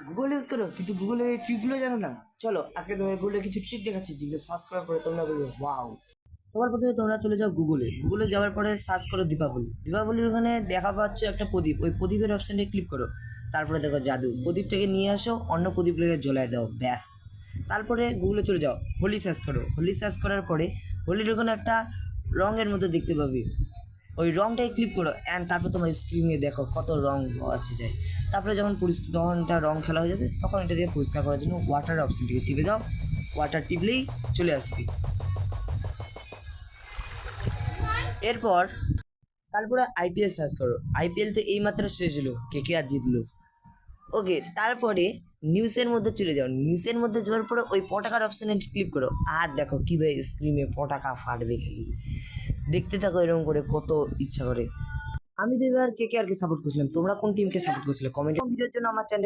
Google use করো কিন্তু গুগলের এই ট্রিকগুলো জানো না। চলো আজকে তোমার গুগলের কিছু ট্রিক দেখাচ্ছি, যেগুলো সার্চ করার পরে তোমরা বলবে ওয়াও। সবার প্রথমে তোমরা চলে যাও গুগলে যাওয়ার পরে সার্চ করো দীপাবলির ওখানে দেখা পাচ্ছ একটা প্রদীপ, ওই প্রদীপের অপশানে ক্লিক করো। তারপরে দেখো জাদু, প্রদীপটাকে নিয়ে আসো, অন্য প্রদীপ লেগে জ্বলায় দাও, ব্যাস। তারপরে গুগলে চলে যাও, হোলি সার্চ করার পরে হোলির ওখানে একটা রঙের মতো দেখতে পাবে, ওই রংটাই ক্লিক করো অ্যান্ড তারপর তোমার স্ক্রিনে দেখো কত রং আছে যায়। তারপরে যখন তখন এটা রং খেলা হয়ে যাবে, তখন এটা দিয়ে পরিষ্কার করার জন্য ওয়াটার অপশনটিকে টিপে দাও, ওয়াটার টিপলেই চলে আসবে। এরপর তারপরে আইপিএল সার্চ করো, আইপিএল তো এইমাত্র শেষ হলো, কে আর জিতলো। ওকে, তারপরে নিউজের মধ্যে চলে যাও, নিউজের মধ্যে যাওয়ার পরে ওই পটাকার অপশানে ক্লিক করো, আর দেখো কীভাবে স্ক্রিনে পটাকা ফাটবে খালি, দেখতে থাকো এরকম করে কত ইচ্ছা করে। আমি তো এবার কে কে আর কে সাপোর্ট করছিলাম, তোমরা কোন টিমকে সাপোর্ট করছিলে কমেন্ট ভিডিওর জন্য আমার চ্যানেল